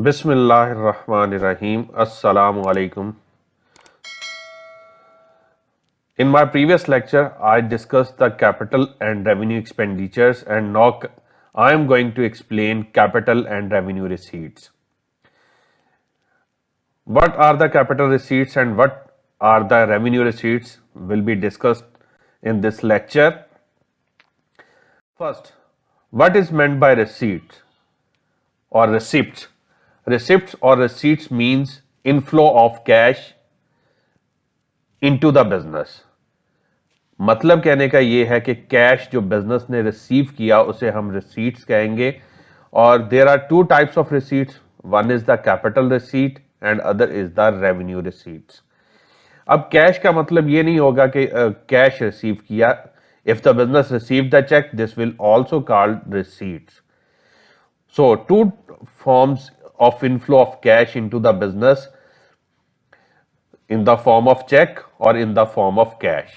Bismillahirrahmanirrahim. Assalamu alaikum. In my previous lecture, I discussed the capital and revenue expenditures, and now I am going to explain capital and revenue receipts. What are the capital receipts and what are the revenue receipts will be discussed in this lecture. First, what is meant by receipts or receipts? Receipts or receipts means inflow of cash into the business. मतलब कहने का ये है कि cash जो business ने receive किया उसे हम रिसीट्स कहेंगे. और there are two types of receipts. One is the capital receipt and other is the revenue receipts. अब कैश का मतलब ये नहीं होगा कि कैश रिसीव किया. If the business receive the cheque this will also called receipts. So two forms of inflow of cash into the business, in the form of cheque और in the form of cash.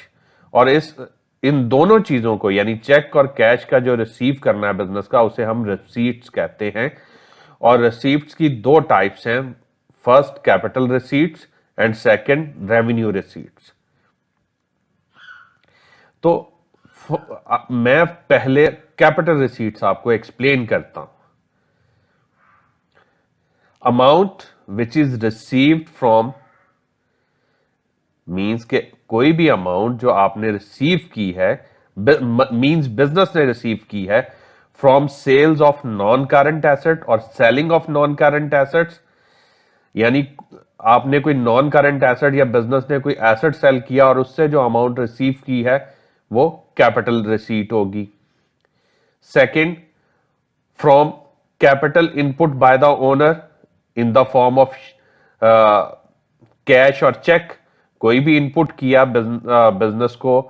और इन दोनों चीजों को यानी check और cash का जो रिसीव करना है बिजनेस का उसे हम रिसीट्स कहते हैं. और रिसीट्स की दो टाइप्स हैं. First capital receipts and second revenue receipts. तो मैं पहले कैपिटल रिसीट्स आपको एक्सप्लेन करता हूं. Amount which is received from means के कोई भी अमाउंट जो आपने रिसीव की है, मीन्स बिजनेस ने रिसीव की है from sales of non current asset और selling of non current assets. यानी आपने कोई नॉन करंट एसेट या बिजनेस ने कोई एसेट सेल किया और उससे जो अमाउंट रिसीव की है वो कैपिटल रिसीट होगी. Second, from capital input bye the owner in the form of cash और चेक. कोई भी इनपुट किया बिजनेस को,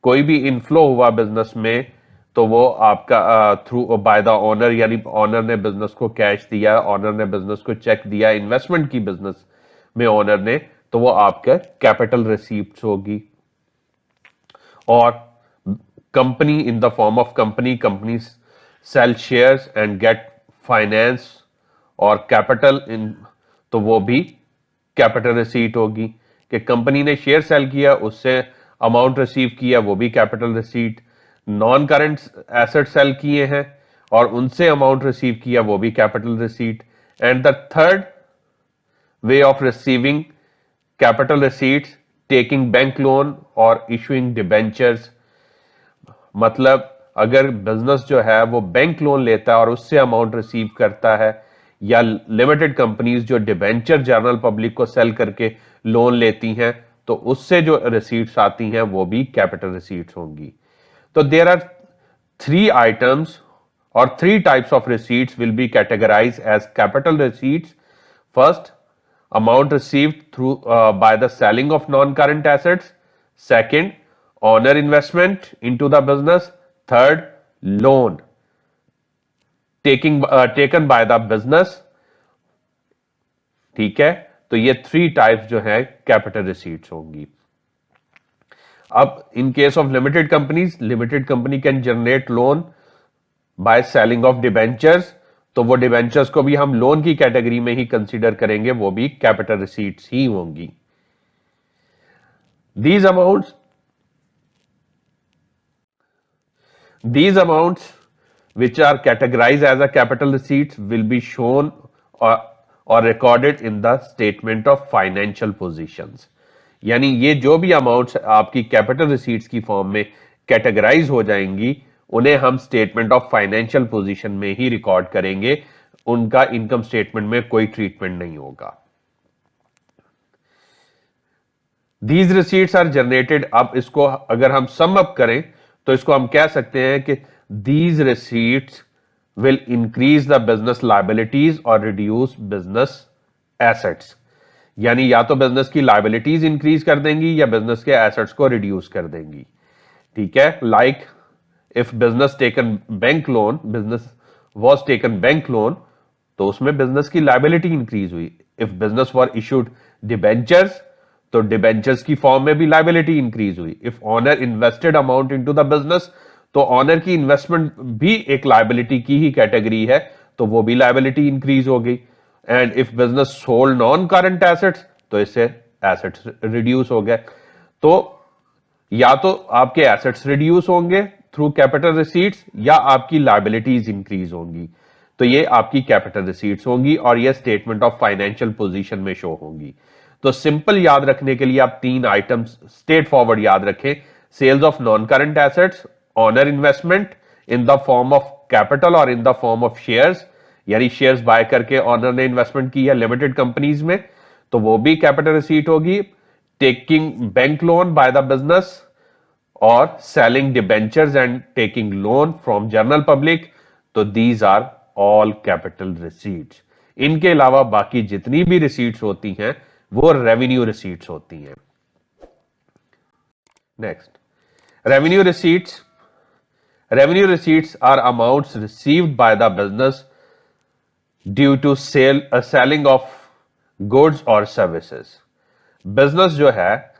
कोई भी इनफ्लो हुआ बिजनेस में, तो वो आपका थ्रू बाय द ओनर, यानी ओनर ने बिजनेस को कैश दिया, ओनर ने बिजनेस को चेक दिया, इन्वेस्टमेंट की बिजनेस में ओनर ने, तो वो आपका कैपिटल रिसीप्ट्स होगी. और company in the form of company sell shares and get finance और कैपिटल इन, तो वो भी कैपिटल रिसीट होगी. कि कंपनी ने शेयर सेल किया, उससे अमाउंट रिसीव किया, वो भी capital receipt. Non current asset sale किए हैं और उनसे अमाउंट रिसीव किया, वो भी capital receipt. And the third way of receiving capital receipts, taking bank loan और इशूइंग डिबेंचर्स. मतलब अगर बिजनेस जो है वो बैंक लोन लेता है और उससे अमाउंट रिसीव करता है, या लिमिटेड कंपनीज जो डिबेंचर जनरल पब्लिक को सेल करके लोन लेती हैं, तो उससे जो रिसीट्स आती हैं वो भी कैपिटल रिसीट्स होंगी. तो देयर आर थ्री आइटम्स और three types of receipts will be categorised as capital receipts. First, amount received through by the selling of non current assets. Second, owner investment into the business. Third, loan taken by the business. ठीक है, तो ये three types जो है capital receipts होंगी. अब in case of limited companies, limited company can generate loan by selling of debentures, तो वो डिबेंचर्स को भी हम लोन की कैटेगरी में ही कंसीडर करेंगे, वो भी कैपिटल रिसीट्स ही होंगी. These amounts which are categorized as a capital receipts will be shown or recorded in the statement of financial positions. यानी ये जो भी अमाउंट्स आपकी कैपिटल रिसीट्स की फॉर्म में कैटेगराइज हो जाएंगी, उन्हें हम स्टेटमेंट ऑफ फाइनेंशियल पोजीशन में ही रिकॉर्ड करेंगे. उनका इनकम स्टेटमेंट में कोई ट्रीटमेंट नहीं होगा. These receipts are generated. अब इसको अगर हम सम अप करें तो इसको हम कह सकते हैं कि these receipts will increase the business liabilities or reduce business assets. यानी या तो बिजनेस की लाइबिलिटीज इंक्रीज कर देंगी या बिजनेस के एसेट्स को रिड्यूस कर देंगी. ठीक है, like if business taken bank loan, business was taken bank loan, तो उसमें बिजनेस की लाइबिलिटी इंक्रीज हुई. If business were issued debentures, तो डिबेंचर्स की फॉर्म में भी लाइबिलिटी इंक्रीज हुई. If owner invested amount into the business, तो ऑनर की इन्वेस्टमेंट भी एक लाइबिलिटी की ही कैटेगरी है, तो वो भी लाइबिलिटी इंक्रीज हो गई. And if business sold non current assets तो इससे एसेट्स रिड्यूस हो गए। तो या तो आपके एसेट्स रिड्यूस होंगे थ्रू कैपिटल रिसीट्स या आपकी लायबिलिटीज इंक्रीज होंगी, तो ये आपकी कैपिटल रिसीट्स होंगी और ये स्टेटमेंट ऑफ फाइनेंशियल पोजीशन में शो होंगी। तो सिंपल याद रखने के लिए आप तीन आइटम्स स्ट्रेट फॉरवर्ड याद रखें, sales of non current assets, owner investment in the form of capital और in the form of shares, यानी शेयर्स बाय करके ऑनर ने इन्वेस्टमेंट की है लिमिटेड कंपनीज में, तो वो भी कैपिटल रिसीट होगी। Taking bank loan by the business और selling debentures and taking loan from general public, तो these are all capital receipts. इनके अलावा बाकी जितनी भी रिसीट्स होती हैं वो रेवेन्यू रिसीट्स होती हैं। Next, revenue receipts. Revenue receipts are amounts received by the business due to selling of goods और सर्विसेज। बिजनेस जो है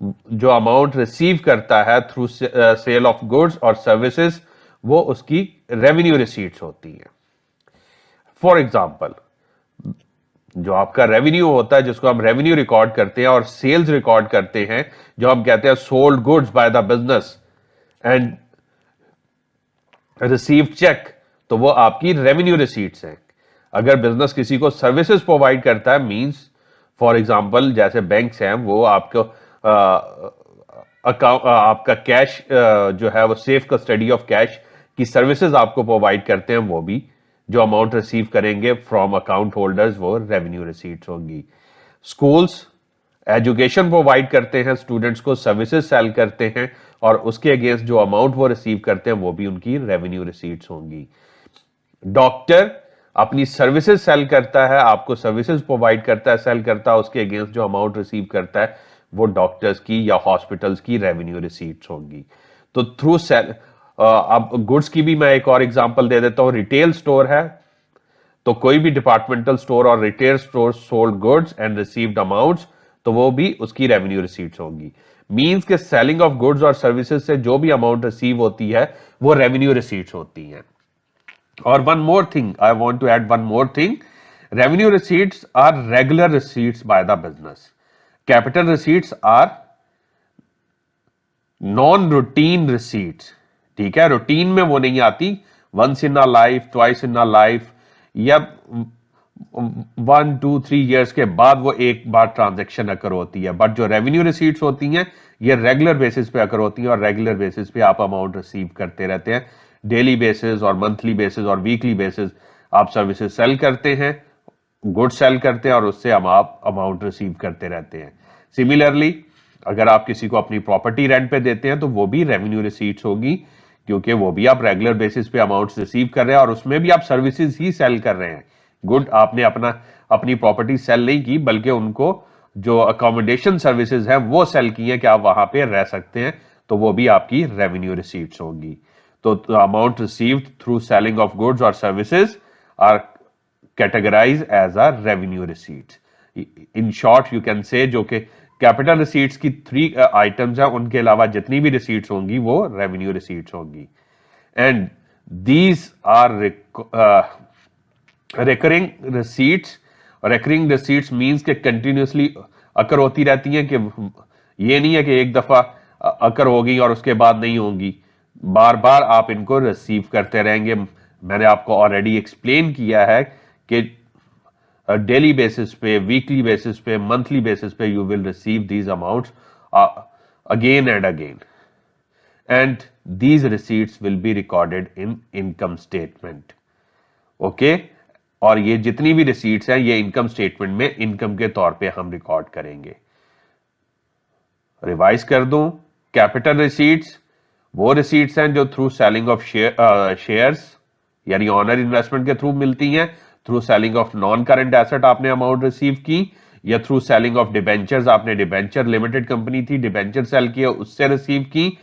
जो अमाउंट रिसीव करता है थ्रू सेल ऑफ गुड्स और सर्विसेज, वो उसकी रेवेन्यू रिसीट्स होती हैं। फॉर एग्जाम्पल, जो आपका रेवेन्यू होता है जिसको हम रेवेन्यू रिकॉर्ड करते हैं और सेल्स रिकॉर्ड करते हैं, जो हम कहते हैं sold goods by the business and received cheque, तो वो आपकी रेवेन्यू रिसीट्स हैं। अगर बिजनेस किसी को सर्विसेज प्रोवाइड करता है, मींस फॉर एग्जांपल जैसे बैंक्स हैं, वो आपको आपका कैश जो है वो सेफ कस्टडी ऑफ कैश की सर्विसेज आपको प्रोवाइड करते हैं, वो भी जो अमाउंट रिसीव करेंगे फ्रॉम अकाउंट होल्डर्स वो रेवेन्यू रिसीट्स होंगी। स्कूल्स एजुकेशन प्रोवाइड करते हैं, स्टूडेंट्स को सर्विसेज सेल करते हैं और उसके अगेंस्ट जो अमाउंट वो रिसीव करते हैं वो भी उनकी रेवेन्यू रिसीट्स होंगी। डॉक्टर अपनी सर्विसेज सेल करता है, आपको सर्विसेज प्रोवाइड करता है, सेल करता है, उसके अगेंस्ट जो अमाउंट रिसीव करता है वो डॉक्टर्स की या हॉस्पिटल्स की रेवेन्यू रिसीट्स होंगी। तो थ्रू सेल, अब गुड्स की भी मैं एक और एग्जांपल दे देता हूं। रिटेल स्टोर है, तो कोई भी डिपार्टमेंटल स्टोर और retail store sold goods and received amounts, तो वो भी उसकी रेवेन्यू रिसीट्स होंगी। मींस के सेलिंग ऑफ गुड्स और सर्विसेज से जो भी अमाउंट रिसीव होती है वो रेवेन्यू रिसीट्स होती हैं। और one more thing, I want to add one more thing, revenue receipts are regular receipts by the business. Capital receipts are non routine receipts. ठीक है, रूटीन में वो नहीं आती, once in a life, twice in a life, या 1, 2, 3 years के बाद वो एक बार ट्रांजैक्शन अकर होती है। बट जो रेवेन्यू रिसीट्स होती हैं ये रेगुलर बेसिस पे अकर होती हैं और रेगुलर बेसिस पे आप अमाउंट रिसीव करते रहते हैं। डेली बेसिस और मंथली बेसिस और वीकली बेसिस आप सर्विसेज सेल करते हैं, गुड सेल करते हैं और उससे हम आप अमाउंट रिसीव करते रहते हैं। सिमिलरली अगर आप किसी को अपनी प्रॉपर्टी रेंट पे देते हैं तो वो भी रेवेन्यू रिसीट्स होगी, क्योंकि वो भी आप रेगुलर बेसिस पे अमाउंट्स रिसीव कर रहे हैं और उसमें भी आप सर्विसेज ही सेल कर रहे हैं। गुड, आपने अपनी प्रॉपर्टी सेल नहीं की, बल्कि उनको जो अकोमोडेशन सर्विसेज है वो सेल की है कि आप वहां पे रह सकते हैं, तो वो भी आपकी रेवेन्यू रिसीट्स होंगी। तो amount received through selling of goods और services are categorise as a revenue receipts. In short you can say जो कि कैपिटल रिसीट्स की 3 आइटम्स हैं, उनके अलावा जितनी भी रिसीट्स होंगी वो रेवेन्यू रिसीट्स होंगी। And these are recurring receipts. Recurring receipts means के कंटिन्यूसली अकर होती रहती हैं, कि ये नहीं है कि एक दफा अकर होगी और उसके बाद नहीं होंगी, बार बार आप इनको रिसीव करते रहेंगे। मैंने आपको ऑलरेडी एक्सप्लेन किया है कि डेली बेसिस पे, वीकली बेसिस पे, मंथली बेसिस पे you will receive these amounts again and again, and these receipts will be recorded in income statement. Okay, और ये जितनी भी रिसीट्स हैं ये इनकम स्टेटमेंट में इनकम के तौर पे हम रिकॉर्ड करेंगे। रिवाइज कर दूं, कैपिटल रिसीट्स वो रिसीट्स हैं जो थ्रू सेलिंग ऑफ शेयर्स यानी ऑनर इन्वेस्टमेंट के थ्रू मिलती हैं, through selling of non current asset आपने अमाउंट रिसीव की, या थ्रू सेलिंग ऑफ डिबेंचर्स, आपने डिबेंचर लिमिटेड कंपनी थी डिबेंचर सेल किया उससे रिसीव की,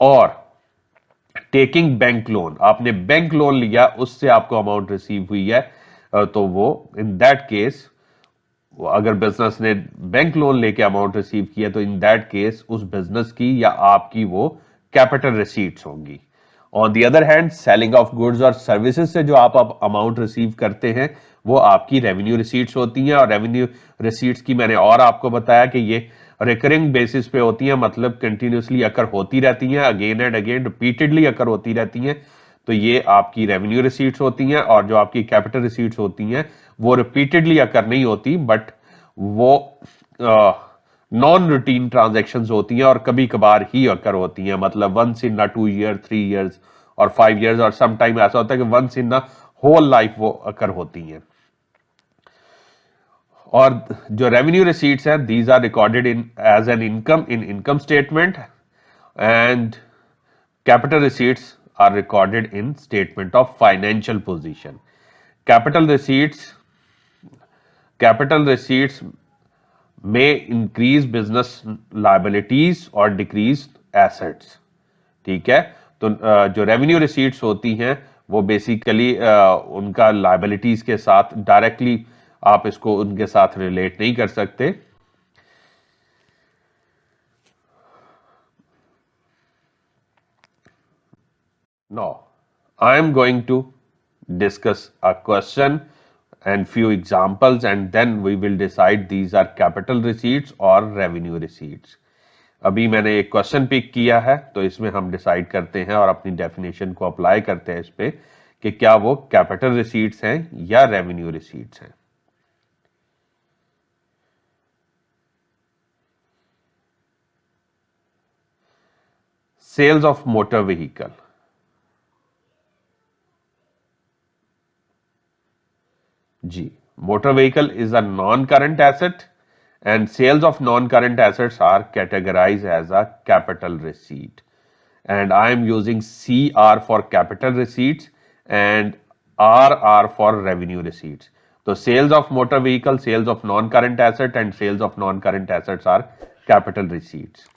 और टेकिंग बैंक लोन, आपने बैंक लोन लिया उससे आपको अमाउंट रिसीव हुई है, तो वो इन दैट केस अगर बिजनेस ने बैंक लोन लेके अमाउंट रिसीव किया तो इन दैट केस उस बिजनेस की या आपकी वो कैपिटल रिसीट्स होंगी। On the other hand selling of goods और सर्विसेज से जो आप अमाउंट रिसीव करते हैं वो आपकी रेवेन्यू रिसीट्स होती हैं। और रेवेन्यू रिसीट्स की मैंने और आपको बताया कि ये रिकरिंग बेसिस पे होती हैं, मतलब कंटिन्यूसली अकर होती रहती हैं, अगेन एंड अगेन रिपीटेडली अकर होती रहती हैं। तो ये आपकी रेवेन्यू रिसीट्स होती हैं। और जो आपकी कैपिटल रिसीट्स होती हैं वो रिपीटेडली अकर नहीं होती, बट वो नॉन रूटीन ट्रांजैक्शंस होती हैं और कभी कभार ही अकर होती हैं, मतलब वंस इन 2 ईयर, 3 ईयर्स और 5 ईयर्स, और सम टाइम ऐसा होता है कि वंस इन होल लाइफ वो अकर होती हैं। और जो रेवेन्यू रिसीट्स हैं, these are recorded in as an income in income statement, and capital receipts are recorded in statement of financial position. Capital receipts में इंक्रीज बिजनेस लायबिलिटीज और decrease assets. ठीक है, तो जो रेवेन्यू रिसीट्स होती हैं वो बेसिकली उनका लायबिलिटीज के साथ डायरेक्टली आप इसको उनके साथ रिलेट नहीं कर सकते। Now, I am going to discuss a question and few examples, and then we will decide these are capital receipts or revenue receipts. अभी मैंने एक क्वेश्चन पिक किया है, तो इसमें हम डिसाइड करते हैं और अपनी डेफिनेशन को अप्लाई करते हैं इस पे कि क्या वो कैपिटल रिसीट्स हैं या रेवेन्यू रिसीट्स हैं। सेल्स ऑफ मोटर व्हीकल, जी, motor vehicle is a non-current asset and sales of non-current assets are categorized as a capital receipt, and I am using CR for capital receipts and RR for revenue receipts. So sales of motor vehicle, sales of non-current asset and sales of non-current assets are capital receipts.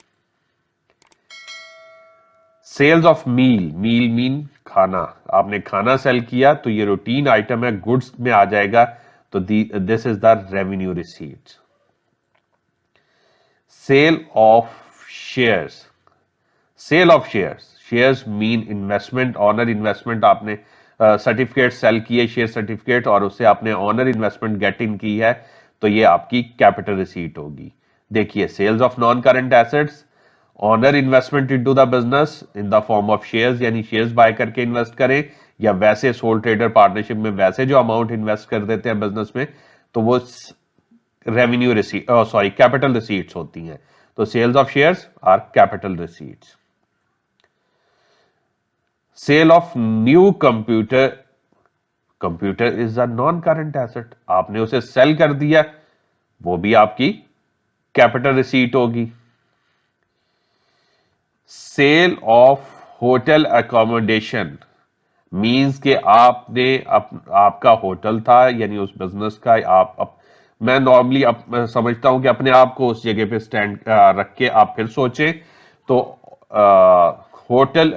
Sales of meal, meal mean खाना, आपने खाना cell किया तो ये routine item है, goods में आ जाएगा, तो this is the revenue receipts. Sale of shares, sale of shares, shares mean investment, owner investment, आपने सर्टिफिकेट सेल किए, शेयर सर्टिफिकेट, और उससे आपने ऑनर इन्वेस्टमेंट गेट इन की है, तो ये आपकी कैपिटल रिसीट होगी। देखिए, sales of non current assets, owner investment into the business in the form of shares, यानी शेयर्स बाय करके इन्वेस्ट करें, या वैसे सोल ट्रेडर पार्टनरशिप में वैसे जो अमाउंट इन्वेस्ट कर देते हैं बिजनेस में, तो वो revenue receipt, sorry, capital receipts होती हैं। तो sales of shares are capital receipts. Sale of new computer, computer is a non current asset, आपने उसे सेल कर दिया, वो भी आपकी कैपिटल रिसीट होगी। Sale of hotel accommodation means कि आपने आपका होटल था, यानी उस बिजनेस का मैं नॉर्मली समझता हूं कि अपने आप को उस जगह पे स्टैंड रख के आप फिर सोचें, तो होटल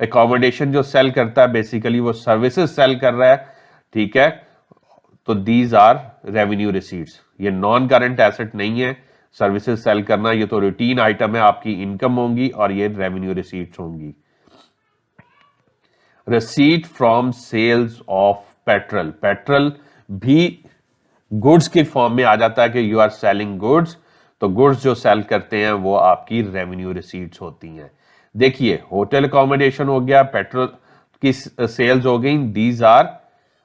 अकोमोडेशन जो सेल करता है बेसिकली वो सर्विसेज सेल कर रहा है, ठीक है, तो दीज आर रेवेन्यू रिसीट्स। ये नॉन करंट एसेट नहीं है, सर्विसेज सेल करना, ये तो रूटीन आइटम है, आपकी इनकम होंगी, और ये रेवेन्यू रिसीट्स होंगी। Receipt from sales of petrol, petrol भी गुड्स के फॉर्म में आ जाता है कि यू आर सेलिंग गुड्स, तो गुड्स जो सेल करते हैं वो आपकी रेवेन्यू रिसीट्स होती हैं। देखिए, होटल अकोमोडेशन हो गया, पेट्रोल की सेल्स हो गई, दीज आर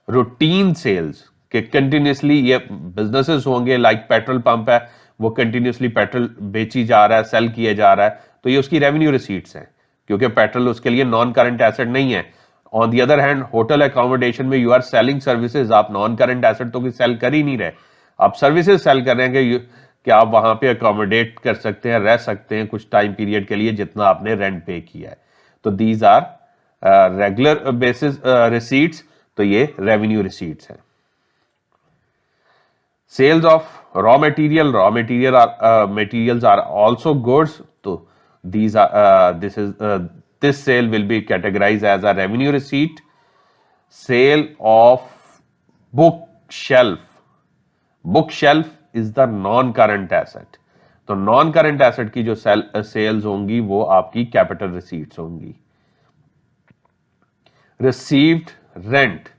रूटीन सेल्स के कंटिन्यूसली ये बिजनेसेस होंगे, लाइक पेट्रोल पंप है, वो कंटिन्यूसली पेट्रोल बेची जा रहा है, सेल किए जा रहा है, तो ये उसकी रेवेन्यू रिसीट्स हैं, क्योंकि पेट्रोल उसके लिए नॉन करंट एसेट नहीं है। On the other hand, hotel accommodation में यू आर सेलिंग सर्विसेज, आप नॉन करंट एसेट तो सेल कर ही नहीं रहे, आप सर्विसेज सेल कर रहे हैं कि आप वहां पे अकोमोडेट कर सकते हैं, रह सकते हैं कुछ टाइम पीरियड के लिए जितना आपने रेंट पे किया है, तो these are regular basis receipts, तो ये रेवेन्यू रिसीट्स है। Sales of raw materials are also goods, so these are this sale will be categorized as a revenue receipt. Sale of bookshelf, bookshelf is the non current asset, तो non current asset की जो sales होंगी वो आपकी capital receipts होंगी। Received rent,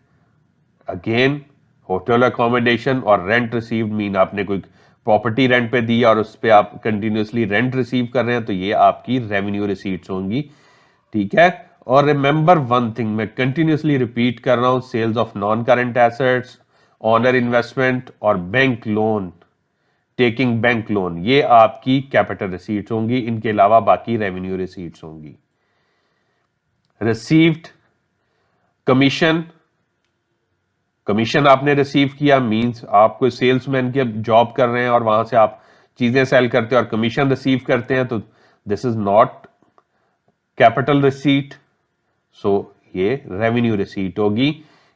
again hotel accommodation और rent received mean आपने कोई प्रॉपर्टी रेंट पे दी और उस पर आप कंटिन्यूसली रेंट रिसीव कर रहे हैं, तो ये आपकी रेवेन्यू रिसीट्स होंगी, ठीक है। और रिमेंबर वन थिंग, मैं कंटिन्यूसली रिपीट कर रहा हूं, sales of non current assets, owner investment और bank loan, taking bank loan, ये आपकी कैपिटल रिसीट्स होंगी। इनके अलावा बाकी रेवेन्यू रिसीट्स होंगी। रिसीव्ड कमीशन, कमीशन आपने रिसीव किया मींस आप कोई सेल्समैन के जॉब कर रहे हैं और वहां से आप चीजें सेल करते हैं और कमीशन रिसीव करते हैं, तो this is not capital receipt, so ये रेवेन्यू रिसीट होगी,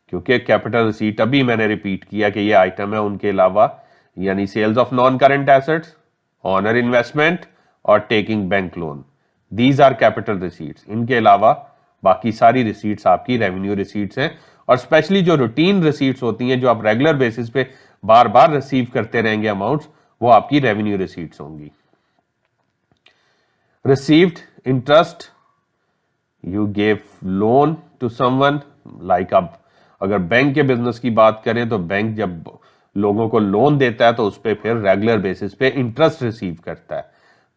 क्योंकि कैपिटल रिसीट अभी मैंने रिपीट किया कि ये आइटम है। उनके अलावा यानी sales of non current assets, owner investment और taking bank loan, these are capital receipts. इनके अलावा बाकी सारी रिसीट्स आपकी रेवेन्यू रिसीट्स हैं। और स्पेशली जो रूटीन रिसीट्स होती हैं, जो आप रेगुलर बेसिस पे बार बार रिसीव करते रहेंगे अमाउंट्स, वो आपकी रेवेन्यू रिसीट्स होंगी। Received interest, you gave loan to someone, like आप अगर बैंक के बिजनेस की बात करें तो बैंक जब लोगों को लोन देता है तो उस पर फिर रेगुलर बेसिस पे इंटरेस्ट रिसीव करता है,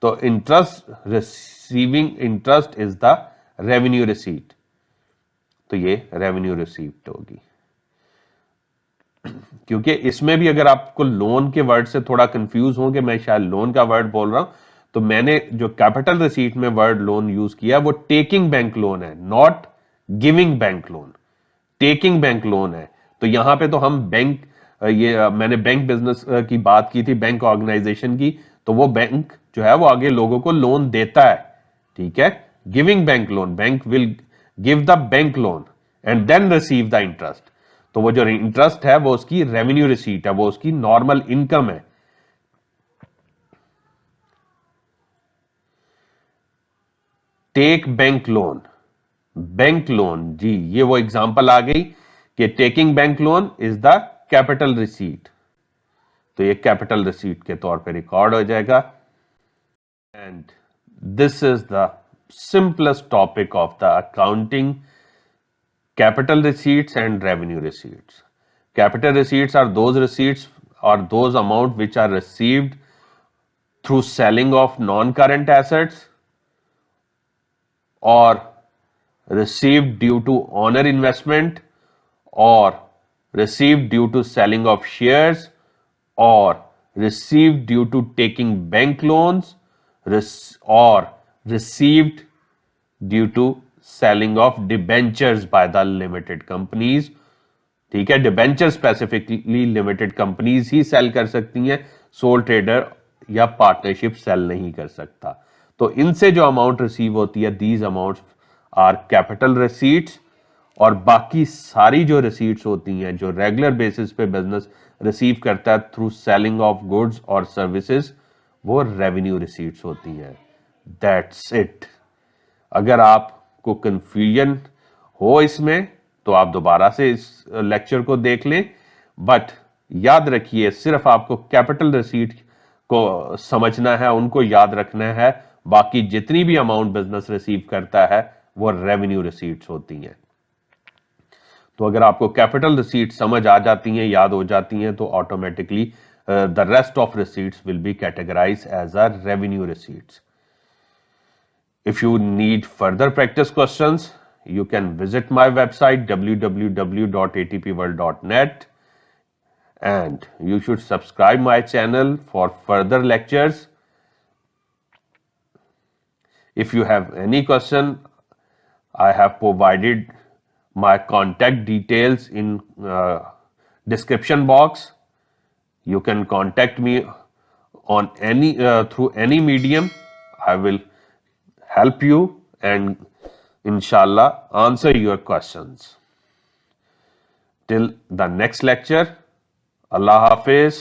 तो interest, receiving interest is the revenue receipt, तो ये रेवेन्यू रिसीप्ट होगी। क्योंकि इसमें भी अगर आपको लोन के वर्ड से थोड़ा कंफ्यूज हो कि मैं शायद लोन का वर्ड बोल रहा हूं, तो मैंने जो कैपिटल रिसीट में वर्ड लोन यूज किया वो टेकिंग बैंक लोन है, not giving bank loan. Taking bank loan है, तो यहां पे तो हम बैंक, ये मैंने बैंक बिजनेस की बात की थी, बैंक ऑर्गेनाइजेशन की, तो वो बैंक जो है वो आगे लोगों को लोन देता है, ठीक है। Giving bank loan, bank will give the bank loan and then receive the interest, तो वो जो इंटरेस्ट है वो उसकी रेवेन्यू रिसीट है, वो उसकी नॉर्मल इनकम है। Take bank loan, bank loan जी, ये वो एग्जांपल आ गई कि taking bank loan is the capital receipt, तो ये कैपिटल रिसीट के तौर पे रिकॉर्ड हो जाएगा। And this is the simplest topic of the accounting, capital receipts and revenue receipts. Capital receipts are those receipts or those amount which are received through selling of non-current assets or received due to owner investment or received due to selling of shares or received due to taking bank loans or received due to selling of debentures by the limited companies, ठीक है। Debenture specifically limited companies ही cell कर सकती हैं, soul trader या partnership cell नहीं कर सकता। तो इनसे जो अमाउंट रिसीव होती है, these amounts are capital receipts, और बाकी सारी जो रिसीट्स होती हैं जो रेगुलर बेसिस पे बिजनेस रिसीव करता है थ्रू सेलिंग ऑफ गुड्स और सर्विसेज, वो रेवेन्यू रिसीट्स होती हैं। That's it. अगर आपको कंफ्यूजन हो इसमें तो आप दोबारा से इस लेक्चर को देख लें, बट याद रखिए सिर्फ आपको कैपिटल रिसीट को समझना है, उनको याद रखना है, बाकी जितनी भी अमाउंट बिजनेस रिसीव करता है वो रेवेन्यू रिसीट्स होती हैं। तो अगर आपको कैपिटल रिसीट समझ आ जाती हैं, याद हो जाती हैं, तो automatically the rest of receipts will be categorised as a revenue receipts. If you need further practice questions, you can visit my website www.atpworld.net, and you should subscribe my channel for further lectures. If you have any question, I have provided my contact details in description box. You can contact me on any through any medium. I will help you and inshallah answer your questions. Till the next lecture, Allah Hafiz.